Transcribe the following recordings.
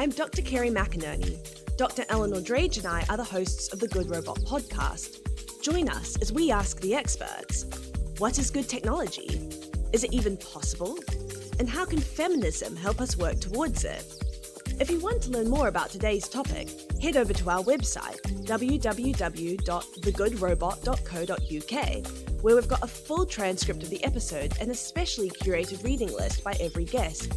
I'm Dr. Kerry McInerney. Dr. Eleanor Drage and I are the hosts of the Good Robot podcast. Join us as we ask the experts, what is good technology? Is it even possible? And how can feminism help us work towards it? If you want to learn more about today's topic, head over to our website, www.thegoodrobot.co.uk, where we've got a full transcript of the episode and a specially curated reading list by every guest.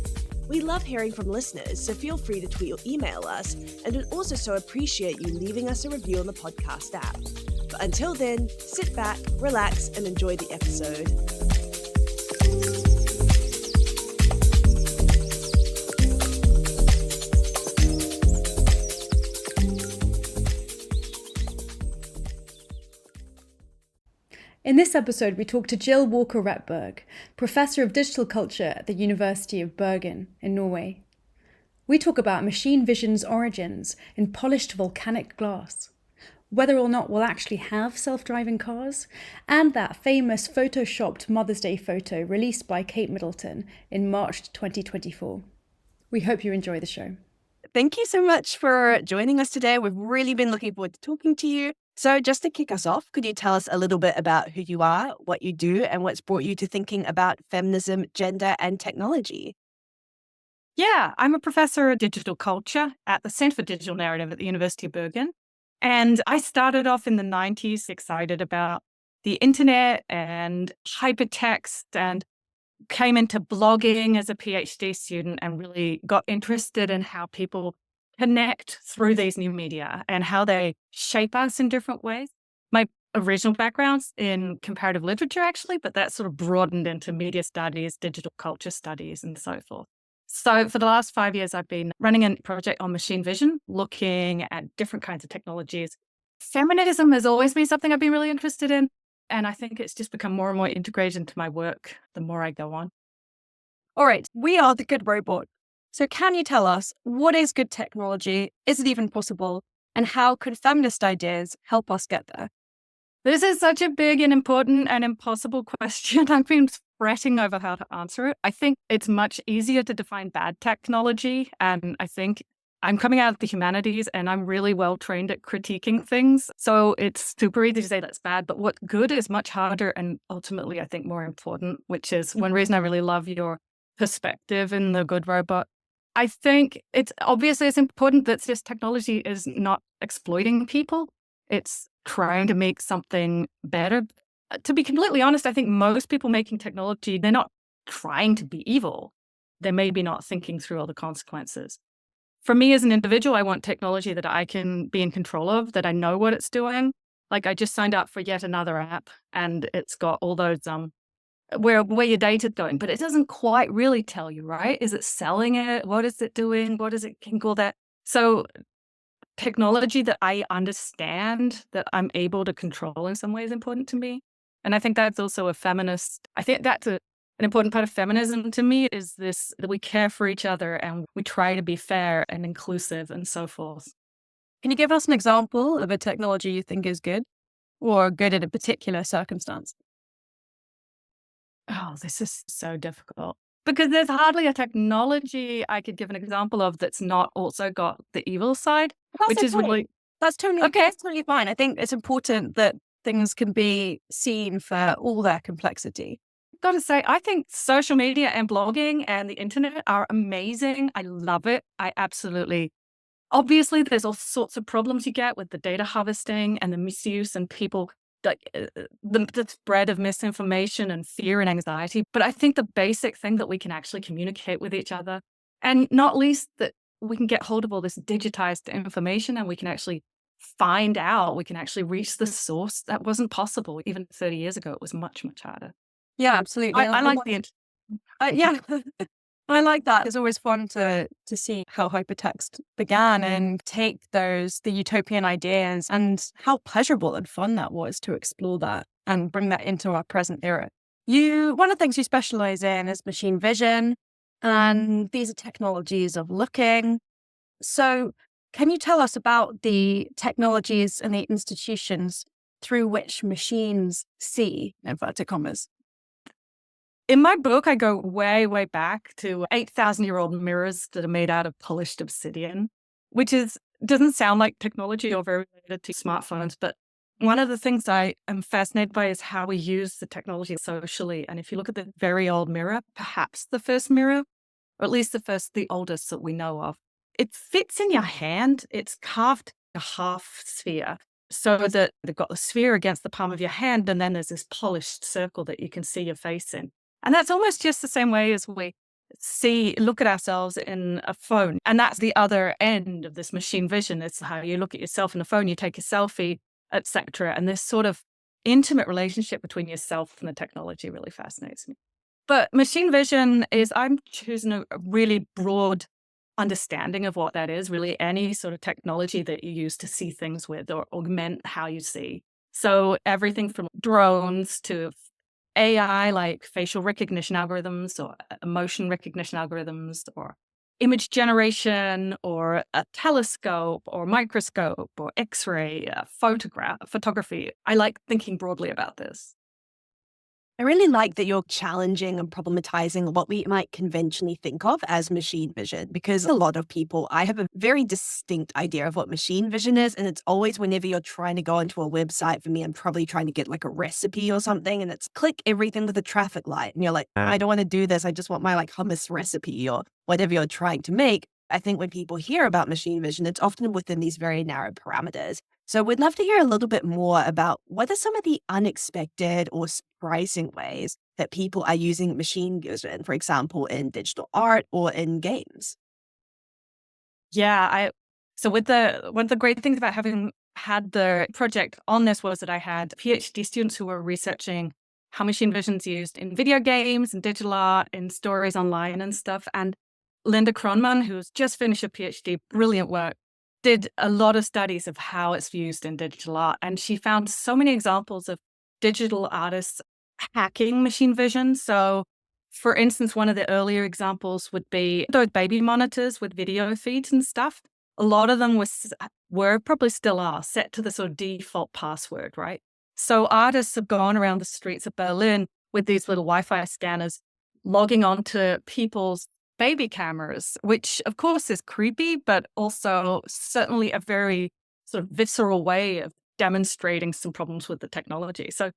We love hearing from listeners, so feel free to tweet or email us, and would also so appreciate you leaving us a review on the podcast app. But until then, sit back, relax, and enjoy the episode. In this episode, we talk to Jill Walker Rettberg, Professor of Digital Culture at the University of Bergen in Norway. We talk about machine vision's origins in polished volcanic glass, whether or not we'll actually have self-driving cars, and that famous photoshopped Mother's Day photo released by Kate Middleton in March 2024. We hope you enjoy the show. Thank you so much for joining us today. We've really been looking forward to talking to you. So just to kick us off, could you tell us a little bit about who you are, what you do, and what's brought you to thinking about feminism, gender, and technology? Yeah, I'm a professor of digital culture at the Center for Digital Narrative at the University of Bergen. And I started off in the 90s excited about the internet and hypertext, and came into blogging as a PhD student and really got interested in how people connect through these new media and how they shape us in different ways. My original background's in comparative literature, actually, but that sort of broadened into media studies, digital culture studies, and so forth. So for the last 5 years, I've been running a project on machine vision, looking at different kinds of technologies. Feminism has always been something I've been really interested in, and I think it's just become more and more integrated into my work the more I go on. All right, we are the Good Robot. So can you tell us, what is good technology? Is it even possible? And how could feminist ideas help us get there? This is such a big and important and impossible question. I've been fretting over how to answer it. I think it's much easier to define bad technology. And I think I'm coming out of the humanities and I'm really well trained at critiquing things. So it's super easy to say that's bad, but what's good is much harder and ultimately, I think, more important, which is one reason I really love your perspective in The Good Robot. I think it's important that this technology is not exploiting people. It's trying to make something better. To be completely honest, I think most people making technology, they're not trying to be evil. They're maybe not thinking through all the consequences. For me as an individual, I want technology that I can be in control of, that I know what it's doing. Like I just signed up for yet another app and it's got all those where your data's going, but it doesn't quite really tell you, right? Is it selling it? What is it doing? What is it can call that? So technology that I understand, that I'm able to control in some way is important to me. And I think that's also I think that's an important part of feminism to me, is this, that we care for each other and we try to be fair and inclusive and so forth. Can you give us an example of a technology you think is good or good in a particular circumstance? Oh, this is so difficult because there's hardly a technology I could give an example of that's not also got the evil side, which is really... That's totally fine. I think it's important that things can be seen for all their complexity. Got to say, I think social media and blogging and the internet are amazing. I love it. Obviously, there's all sorts of problems you get with the data harvesting and the misuse and people, like the spread of misinformation and fear and anxiety. But I think the basic thing that we can actually communicate with each other, and not least that we can get hold of all this digitized information and we can actually find out, we can actually reach the source. That wasn't possible. Even 30 years ago, it was much, much harder. Yeah, absolutely. I like the internet. Yeah, I like that. It's always fun to see how hypertext began and take the utopian ideas and how pleasurable and fun that was to explore that and bring that into our present era. One of the things you specialize in is machine vision, and these are technologies of looking. So can you tell us about the technologies and the institutions through which machines see, in inverted commas? In my book, I go way, way back to 8,000-year-old mirrors that are made out of polished obsidian, which doesn't sound like technology or very related to smartphones. But one of the things I am fascinated by is how we use the technology socially. And if you look at the very old mirror, perhaps the first mirror, or at least the oldest that we know of, it fits in your hand. It's carved a half sphere so that they've got the sphere against the palm of your hand. And then there's this polished circle that you can see your face in. And that's almost just the same way as we look at ourselves in a phone. And that's the other end of this machine vision. It's how you look at yourself in the phone, you take a selfie, etc. And this sort of intimate relationship between yourself and the technology really fascinates me. But machine vision I'm choosing a really broad understanding of what that is, really any sort of technology that you use to see things with or augment how you see. So everything from drones to AI, like facial recognition algorithms or emotion recognition algorithms or image generation or a telescope or microscope or X-ray, photography. I like thinking broadly about this. I really like that you're challenging and problematizing what we might conventionally think of as machine vision, because a lot of people, I have a very distinct idea of what machine vision is. And it's always whenever you're trying to go onto a website, for me, I'm probably trying to get like a recipe or something, and it's click everything with a traffic light. And you're like, I don't want to do this. I just want my like hummus recipe or whatever you're trying to make. I think when people hear about machine vision, it's often within these very narrow parameters. So we'd love to hear a little bit more about what are some of the unexpected or surprising ways that people are using machine vision, for example, in digital art or in games. Yeah, so one of the great things about having had the project on this was that I had PhD students who were researching how machine vision is used in video games and digital art, in stories online and stuff. And Linda Kronman, who's just finished a PhD, brilliant work, did a lot of studies of how it's used in digital art. And she found so many examples of digital artists hacking machine vision. So, for instance, one of the earlier examples would be those baby monitors with video feeds and stuff. A lot of them were probably still are set to the sort of default password, right? So artists have gone around the streets of Berlin with these little Wi-Fi scanners, logging onto people's baby cameras, which of course is creepy, but also certainly a very sort of visceral way of demonstrating some problems with the technology. So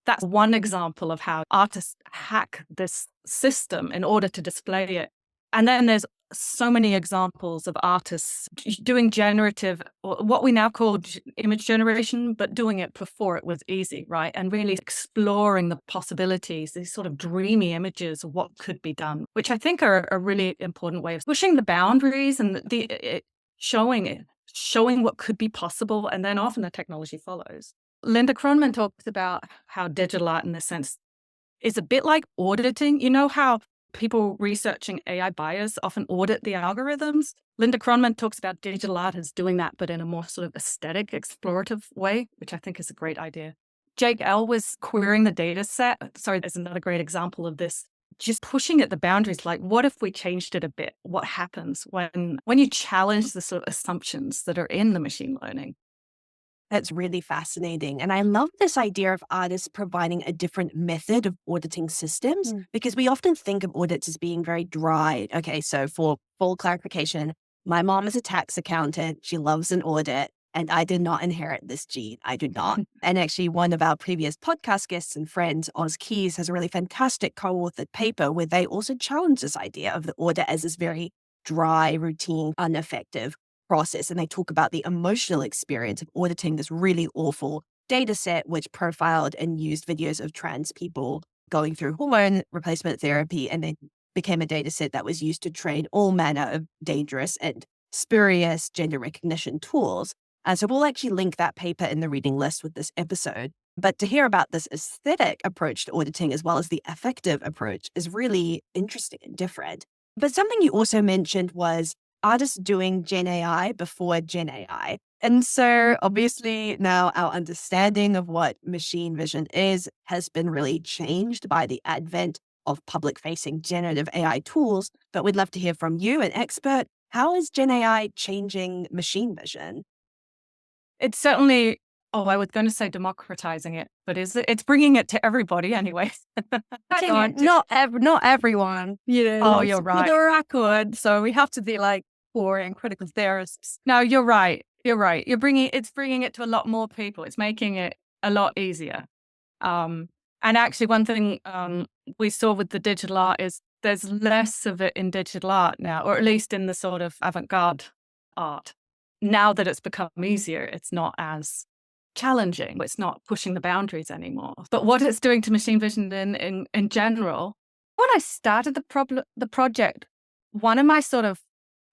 that's one example of how artists hack this system in order to display it. And then there's so many examples of artists doing generative, or what we now call image generation, but doing it before it was easy, right? And really exploring the possibilities, these sort of dreamy images of what could be done, which I think are a really important way of pushing the boundaries and showing what could be possible. And then often the technology follows. Linda Kronman talks about how digital art, in a sense, is a bit like auditing. You know how people researching AI bias often audit the algorithms? Linda Kronman talks about digital art as doing that, but in a more sort of aesthetic, explorative way, which I think is a great idea. Jake L was querying the data set. Sorry, there's another great example of this. Just pushing at the boundaries, like what if we changed it a bit? What happens when you challenge the sort of assumptions that are in the machine learning? That's really fascinating. And I love this idea of artists providing a different method of auditing systems, because we often think of audits as being very dry. Okay, so for full clarification, my mom is a tax accountant. She loves an audit, and I did not inherit this gene. I do not. And actually, one of our previous podcast guests and friends, Oz Keys, has a really fantastic co-authored paper where they also challenge this idea of the audit as this very dry, routine, ineffective process. And they talk about the emotional experience of auditing this really awful data set, which profiled and used videos of trans people going through hormone replacement therapy, and then became a data set that was used to train all manner of dangerous and spurious gender recognition tools. And so we'll actually link that paper in the reading list with this episode. But to hear about this aesthetic approach to auditing as well as the affective approach is really interesting and different. But something you also mentioned was artists doing Gen AI before Gen AI. And so obviously now our understanding of what machine vision is has been really changed by the advent of public-facing generative AI tools. But we'd love to hear from you, an expert. How is Gen AI changing machine vision? It's certainly I was going to say democratizing it, but it's bringing it to everybody anyway. Not everyone, Oh, you're right. For the record, so we have to be like boring critical theorists. No, you're right. It's bringing it to a lot more people. It's making it a lot easier. And actually, one thing we saw with the digital art is there's less of it in digital art now, or at least in the sort of avant-garde art. Now that it's become easier, it's not as challenging. It's not pushing the boundaries anymore. But what it's doing to machine vision in general, when I started the project, one of my sort of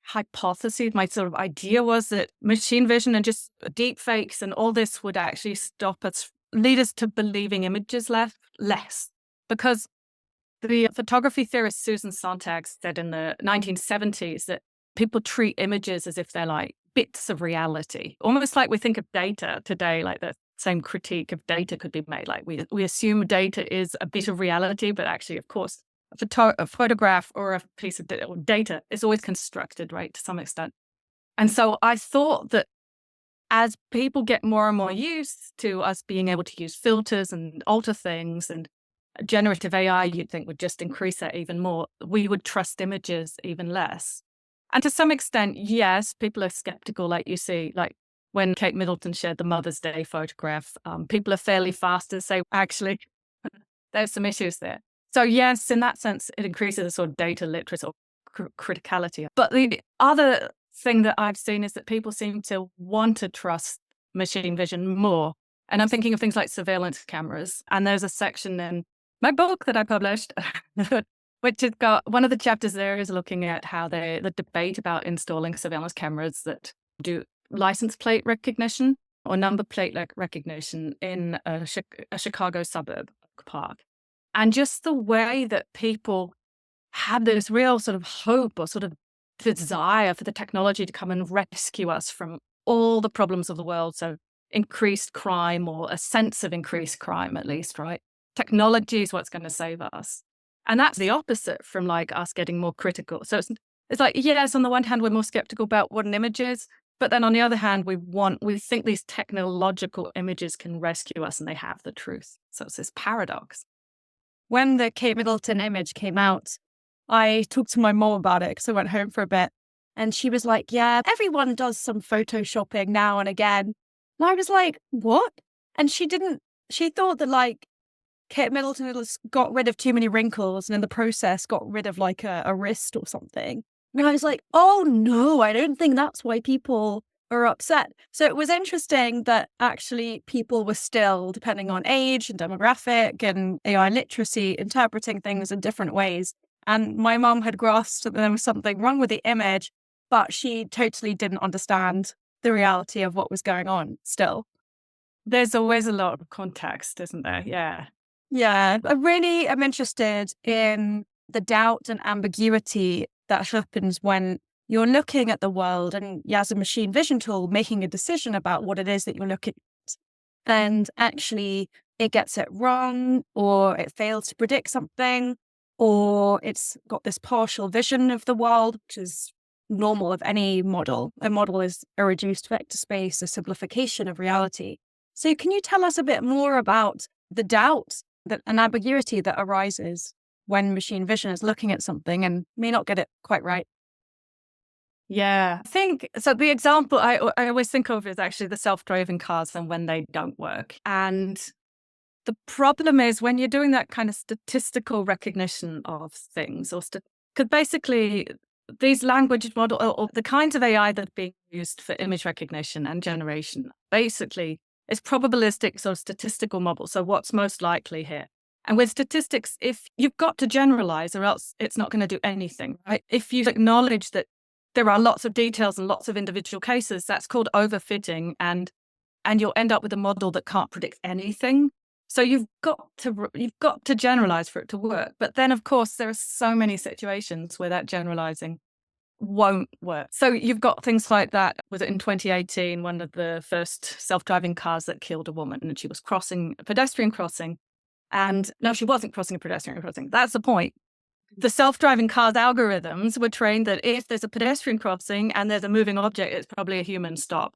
hypotheses, my sort of idea was that machine vision and just deep fakes and all this would actually lead us to believing images less. Because the photography theorist Susan Sontag said in the 1970s that people treat images as if they're like bits of reality, almost like we think of data today, like the same critique of data could be made. Like we assume data is a bit of reality, but actually, of course, a photograph or a piece of data is always constructed, right, to some extent. And so I thought that as people get more and more used to us being able to use filters and alter things, and generative AI, you'd think, would just increase that even more, we would trust images even less. And to some extent, yes, people are skeptical, like you see, like when Kate Middleton shared the Mother's Day photograph, people are fairly fast to say, actually, there's some issues there. So yes, in that sense, it increases the sort of data literacy or criticality. But the other thing that I've seen is that people seem to want to trust machine vision more. And I'm thinking of things like surveillance cameras. And there's a section in my book that I published, which has got one of the chapters there is looking at how the debate about installing surveillance cameras that do license plate recognition or number plate recognition in a Chicago suburb park. And just the way that people have this real sort of hope or sort of desire for the technology to come and rescue us from all the problems of the world. So increased crime, or a sense of increased crime at least, right? Technology is what's going to save us. And that's the opposite from like us getting more critical. So it's like, yes, on the one hand, we're more skeptical about what an image is. But then on the other hand, we think these technological images can rescue us and they have the truth. So it's this paradox. When the Kate Middleton image came out, I talked to my mom about it because I went home for a bit. And she was like, yeah, everyone does some photoshopping now and again. And I was like, what? And she thought that like Kate Middleton got rid of too many wrinkles and in the process got rid of like a wrist or something. And I was like, oh no, I don't think that's why people are upset. So it was interesting that actually people were still, depending on age and demographic and AI literacy, interpreting things in different ways. And my mom had grasped that there was something wrong with the image, but she totally didn't understand the reality of what was going on still. There's always a lot of context, isn't there? Yeah. Yeah. I really am interested in the doubt and ambiguity that happens when you're looking at the world and as a machine vision tool, making a decision about what it is that you're looking at. And actually it gets it wrong, or it fails to predict something, or it's got this partial vision of the world, which is normal of any model. A model is a reduced vector space, a simplification of reality. So can you tell us a bit more about the doubt and ambiguity that arises when machine vision is looking at something and may not get it quite right? Yeah, I think so. The example I always think of is actually the self-driving cars and when they don't work. And the problem is when you're doing that kind of statistical recognition of things, because basically these language models or the kinds of AI that are being used for image recognition and generation, basically is probabilistic sort of statistical models. So what's most likely here? And with statistics, if you've got to generalize or else it's not going to do anything, right? If you acknowledge that there are lots of details and lots of individual cases, that's called overfitting, and you'll end up with a model that can't predict anything. So you've got to generalize for it to work. But then, of course, there are so many situations where that generalizing won't work. So you've got things like that. Was it in 2018, one of the first self-driving cars that killed a woman, and she was crossing a pedestrian crossing. And no, she wasn't crossing a pedestrian crossing. That's the point. The self-driving car's algorithms were trained that if there's a pedestrian crossing and there's a moving object, it's probably a human stop.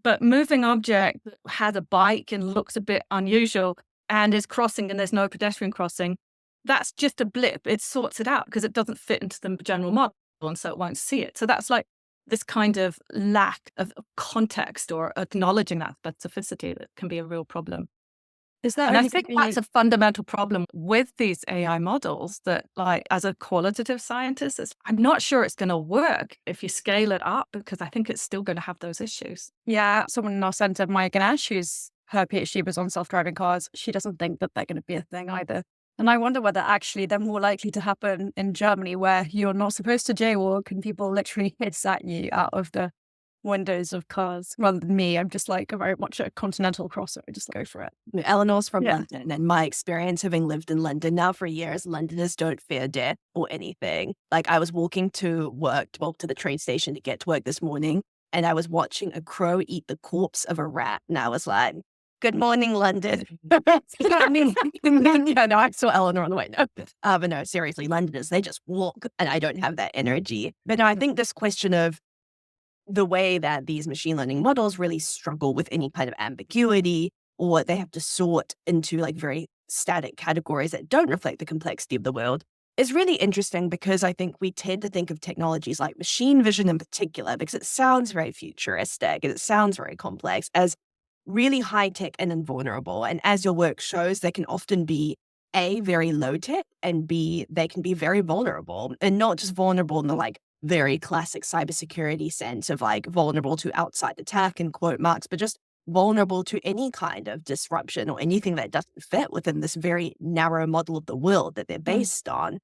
But moving object that has a bike and looks a bit unusual and is crossing and there's no pedestrian crossing, that's just a blip. It sorts it out because it doesn't fit into the general model, and so it won't see it. So that's like this kind of lack of context or acknowledging that specificity that can be a real problem. Is that And I think that's a fundamental problem with these AI models that, like, as a qualitative scientist, I'm not sure it's going to work if you scale it up, because I think it's still going to have those issues. Yeah, someone in our centre, Maya Ganesh, who's her PhD was on self-driving cars, she doesn't think that they're going to be a thing either. And I wonder whether actually they're more likely to happen in Germany, where you're not supposed to jaywalk and people literally hiss at you out of the windows of cars, rather than me. I'm just like very much a continental crosser. I just go for it. Eleanor's from London, and my experience having lived in London now for years, Londoners don't fear death or anything. Like, I was walking to work, to the train station to get to work this morning, and I was watching a crow eat the corpse of a rat, and I was like, good morning, London. I mean, yeah, no, I saw Eleanor on the way. No, but no, seriously, Londoners, they just walk, and I don't have that energy. But no, I think this question of the way that these machine learning models really struggle with any kind of ambiguity, or they have to sort into like very static categories that don't reflect the complexity of the world, is really interesting, because I think we tend to think of technologies like machine vision in particular, because it sounds very futuristic and it sounds very complex, as really high tech and invulnerable. And as your work shows, they can often be A, very low tech, and B, they can be very vulnerable, and not just vulnerable in the like very classic cybersecurity sense of like vulnerable to outside attack in quote marks, but just vulnerable to any kind of disruption or anything that doesn't fit within this very narrow model of the world that they're based on.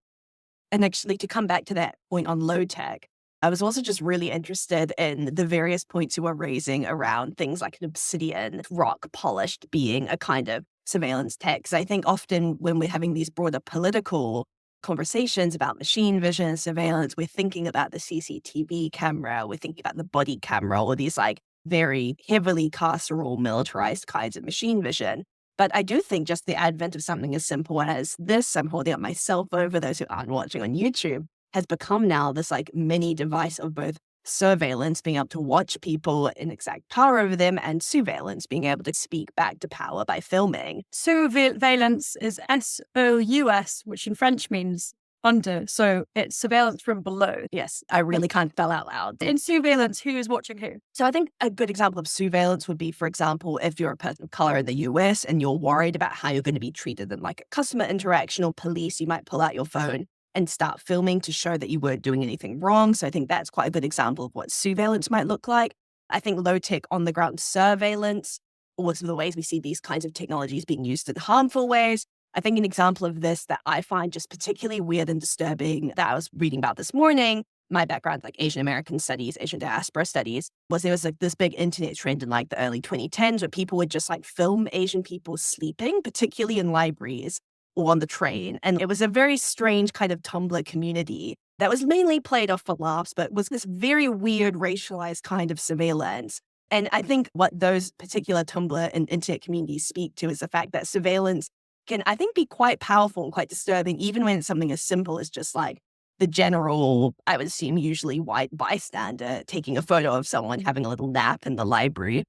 And actually, to come back to that point on low tech, I was also just really interested in the various points you were raising around things like an obsidian rock polished being a kind of surveillance tech. Because I think often when we're having these broader political conversations about machine vision and surveillance, we're thinking about the CCTV camera, we're thinking about the body camera, or these like very heavily carceral militarized kinds of machine vision. But I do think just the advent of something as simple as this, I'm holding up my cell phone for those who aren't watching on YouTube, has become now this like mini device of both surveillance, being able to watch people in exact power over them, and surveillance, being able to speak back to power by filming. Surveillance is SOUS, which in French means under. So it's surveillance from below. Yes, I really can't spell out loud. In surveillance, who is watching who? So I think a good example of surveillance would be, for example, if you're a person of color in the US and you're worried about how you're going to be treated in like a customer interaction or police, you might pull out your phone and start filming to show that you weren't doing anything wrong. So I think that's quite a good example of what surveillance might look like. I think low-tech on-the-ground surveillance, also the ways we see these kinds of technologies being used in harmful ways. I think an example of this that I find just particularly weird and disturbing that I was reading about this morning, my background, like Asian American studies, Asian diaspora studies, was there was like this big internet trend in like the early 2010s where people would just like film Asian people sleeping, particularly in libraries or on the train. And it was a very strange kind of Tumblr community that was mainly played off for laughs, but was this very weird racialized kind of surveillance. And I think what those particular Tumblr and internet communities speak to is the fact that surveillance can, I think, be quite powerful and quite disturbing, even when it's something as simple as just like the general, I would assume usually white bystander taking a photo of someone having a little nap in the library.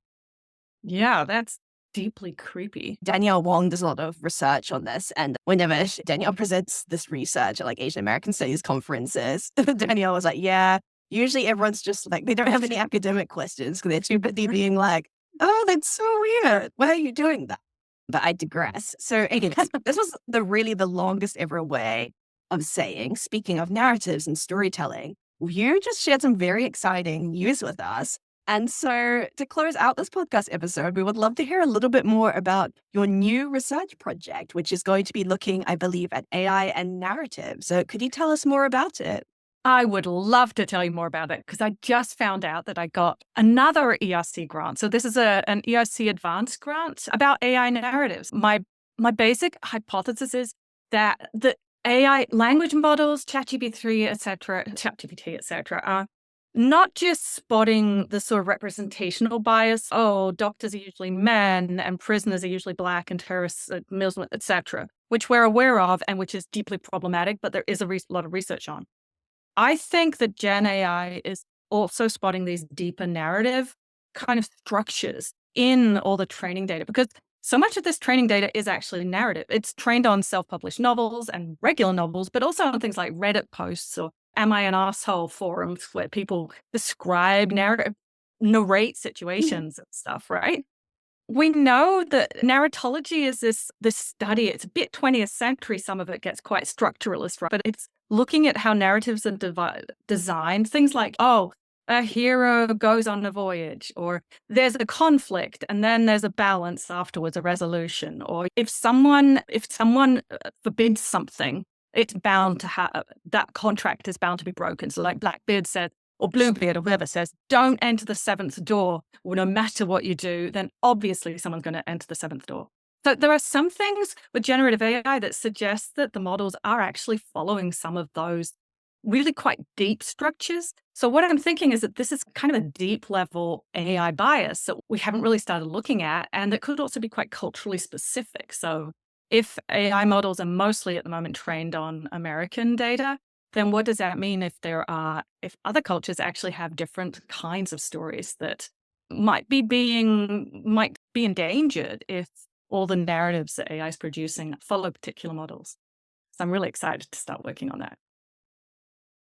Yeah, that's deeply creepy. Danielle Wong does a lot of research on this. And whenever Danielle presents this research at like Asian American Studies conferences, Danielle was like, yeah, usually everyone's just like, they don't have any academic questions because they're too busy being like, oh, that's so weird. Why are you doing that? But I digress. So again, this was the longest ever way of saying, speaking of narratives and storytelling, you just shared some very exciting news with us. And so to close out this podcast episode, we would love to hear a little bit more about your new research project, which is going to be looking, I believe, at AI and narrative. So could you tell us more about it? I would love to tell you more about it, because I just found out that I got another ERC grant. So this is an ERC advanced grant about AI narratives. My basic hypothesis is that the AI language models, ChatGPT, et cetera, are not just spotting the sort of representational bias. Oh, doctors are usually men and prisoners are usually Black and terrorists are Muslim, et cetera, which we're aware of and which is deeply problematic, but there is a lot of research on. I think that Gen AI is also spotting these deeper narrative kind of structures in all the training data, because so much of this training data is actually narrative. It's trained on self-published novels and regular novels, but also on things like Reddit posts or Am I an Asshole forums where people describe narrate situations and stuff, right? We know that narratology is this study. It's a bit 20th century. Some of it gets quite structuralist, right? But it's looking at how narratives are designed. Things like, oh, a hero goes on a voyage, or there's a conflict and then there's a balance afterwards, a resolution. Or if someone forbids something, it's bound to have that contract is bound to be broken. So like Blackbeard said, or Bluebeard or whoever says, don't enter the seventh door. Well, no matter what you do, then obviously someone's going to enter the seventh door. So there are some things with generative AI that suggest that the models are actually following some of those really quite deep structures. So what I'm thinking is that this is kind of a deep level AI bias that we haven't really started looking at, and that could also be quite culturally specific. So if AI models are mostly at the moment trained on American data, then what does that mean if other cultures actually have different kinds of stories that might be endangered if all the narratives that AI is producing follow particular models? So I'm really excited to start working on that.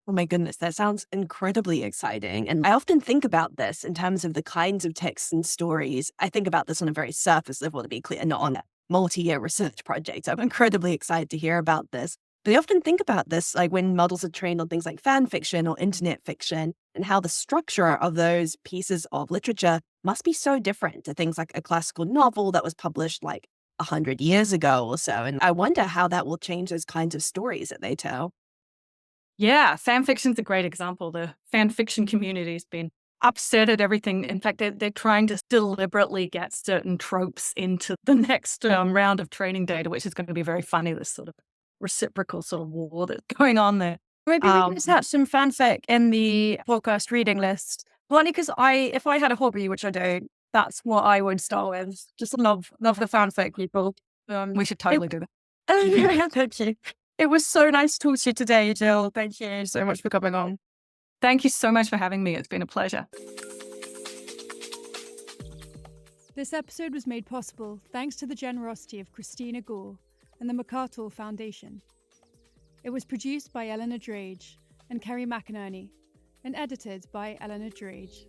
Oh my goodness, that sounds incredibly exciting. And I often think about this in terms of the kinds of texts and stories. I think about this on a very surface level, to be clear, not on a multi-year research project. I'm incredibly excited to hear about this. But I often think about this, like when models are trained on things like fan fiction or internet fiction, and how the structure of those pieces of literature must be so different to things like a classical novel that was published like 100 years ago or so. And I wonder how that will change those kinds of stories that they tell. Yeah, fan fiction's a great example. The fan fiction community's been upset at everything. In fact, they're trying to deliberately get certain tropes into the next round of training data, which is going to be very funny, this sort of reciprocal sort of war that's going on there. Maybe we can attach some fanfic in the podcast reading list. Only because if I had a hobby, which I don't, that's what I would start with. Just love the fanfic people. We should totally do that. Thank you. It was so nice to talk to you today, Jill. Thank you so much for coming on. Thank you so much for having me. It's been a pleasure. This episode was made possible thanks to the generosity of Christina Gore and the MacArthur Foundation. It was produced by Eleanor Drage and Kerry McInerney and edited by Eleanor Drage.